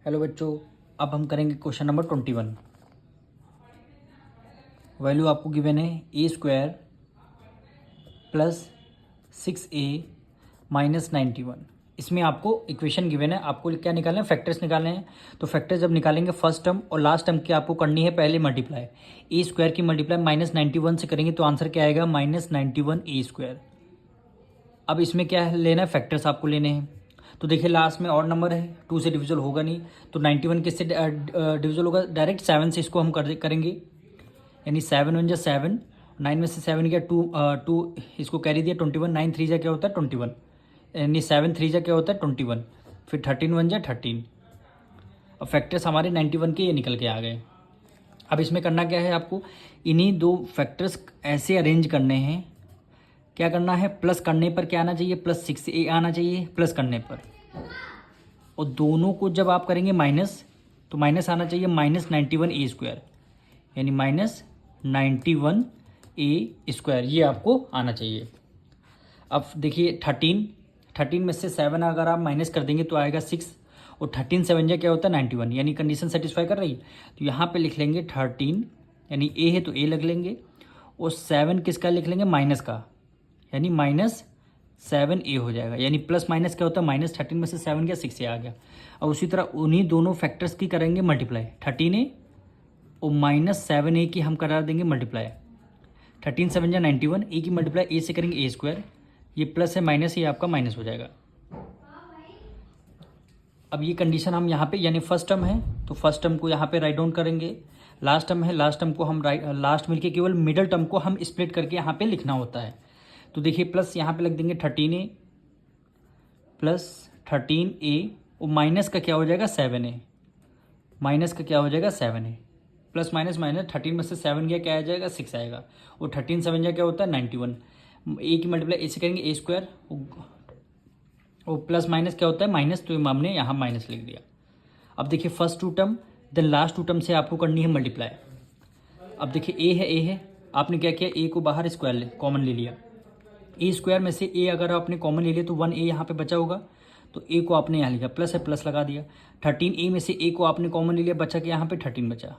Hello बच्चों, अब हम करेंगे क्वेश्चन नंबर 21। वैल्यू आपको गिवन है a² प्लस 6a माइनस 91। इसमें आपको इक्वेशन गिवन है, आपको क्या निकालना है, फैक्टर्स निकालने हैं। तो फैक्टर्स जब निकालेंगे फर्स्ट टर्म और लास्ट टर्म की आपको करनी है पहले मल्टीप्लाई। a² की मल्टीप्लाई माइनस 91 से करेंगे तो आंसर क्या आएगा, माइनस 91a²। अब इसमें क्या है लेना है, फैक्टर्स आपको लेने हैं। तो देखिए लास्ट में और नंबर है, 2 से डिविजल होगा नहीं, तो 91 किससे डिविजल होगा, डायरेक्ट 7 से इसको हम करेंगे। यानी 7 1 जा 7, 9 में से 7 गया 2 इसको कैरी दिया 21, 9 3 जा क्या होता है 21, यानी 7 3 जा क्या होता है 21, फिर 13 1 जा 13। अब फैक्टर्स हमारे 91 के ये निकल के आ गए। अब इसमें करना क्या है, आपको इन्हीं दो फैक्टर्स ऐसे अरेंज करने हैं। क्या करना है, प्लस करने पर क्या आना चाहिए, प्लस 6a आना चाहिए प्लस करने पर। और दोनों को जब आप करेंगे माइनस, तो माइनस आना चाहिए माइनस 91a², यानी माइनस 91a², ये आपको आना चाहिए। अब देखिए 13 में से 7 अगर आप माइनस कर देंगे तो आएगा 6, और 13 7 जा क्या होता है 91, यानी कंडीशन सेटिस्फाई कर रही है। तो यहाँ पे लिख लेंगे 13, यानी a है तो a लग लेंगे, और 7 किसका लिख लेंगे, माइनस का, यानी माइनस 7a हो जाएगा। यानी प्लस माइनस क्या होता है, माइनस 13 में से 7 गया 6a आ गया। और उसी तरह उन्हीं दोनों फैक्टर्स की करेंगे मल्टीप्लाई, 13a और माइनस 7a की हम करा देंगे मल्टीप्लाई। 13 7 जा 91, a की मल्टीप्लाई a से करेंगे a², ये प्लस है माइनस, ये आपका माइनस हो जाएगा। अब ये कंडीशन हम यहाँ पे, यानी फर्स्ट टर्म है तो फर्स्ट टर्म को यहाँ पे राइट डाउन करेंगे, लास्ट टर्म है लास्ट टर्म को हम लास्ट मिलके केवल मिडल टर्म को हम स्प्लिट करके यहाँ पे लिखना होता है। तो देखिए प्लस यहाँ पे लग देंगे 13a प्लस 13a, और माइनस का क्या हो जाएगा 7a, माइनस का क्या हो जाएगा 7a, प्लस माइनस माइनस 13 में से 7 गया क्या आ जाएगा 6 आएगा, और 13 7 जा क्या होता है 91, a की मल्टीप्लाई a से करेंगे a², और प्लस माइनस क्या होता है माइनस, तो हमने यहाँ माइनस लिख दिया। अब देखिए first two term then last two term से आपको करनी है मल्टीप्लाई। अब देखिए a है, आपने क्या किया, a को बाहर स्क्वायर कॉमन ले लिया, a² में से a अगर आपने कॉमन ले लिया तो 1a यहाँ पे बचा होगा, तो a को आपने यहाँ लिखा, प्लस है प्लस लगा दिया। 13a में से a को आपने कॉमन ले लिया, बचा कि यहाँ पे 13 बचा।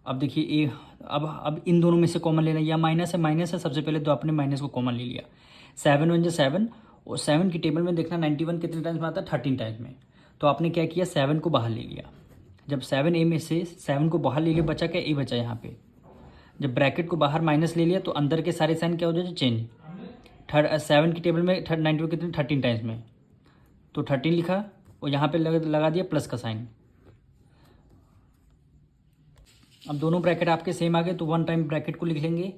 अब देखिए a, अब इन दोनों में से कॉमन लेना, या माइनस है सबसे पहले तो आपने माइनस को कॉमन ले लिया। 7 1 जा 7, और 7 की टेबल में देखना 91 कितने टाइम्स में आता है, 13 टाइम्स में। तो आपने क्या किया, 7 को बाहर ले लिया। जब 7a में से 7 को बाहर ले लिया, बचा क्या, a बचा यहाँ पे। जब ब्रैकेट को बाहर माइनस ले लिया तो अंदर के सारे साइन क्या हो जाए चेंज। 7 की टेबल में 91 कितने 13 टाइम्स में, तो 13 लिखा, और यहाँ पे लगा दिया प्लस का साइन। अब दोनों ब्रैकेट आपके सेम आ गए, तो 1 टाइम ब्रैकेट को लिख लेंगे,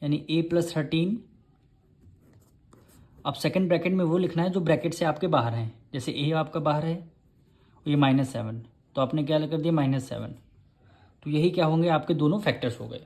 यानी a प्लस 13। अब सेकंड ब्रैकेट में वो लिखना है जो ब्रैकेट से आपके बाहर है, जैसे a आपका बाहर है और ये -7, तो आपने क्या कर दिया -7। तो यही क्या होंगे, आपके दोनों फैक्टर्स हो गए।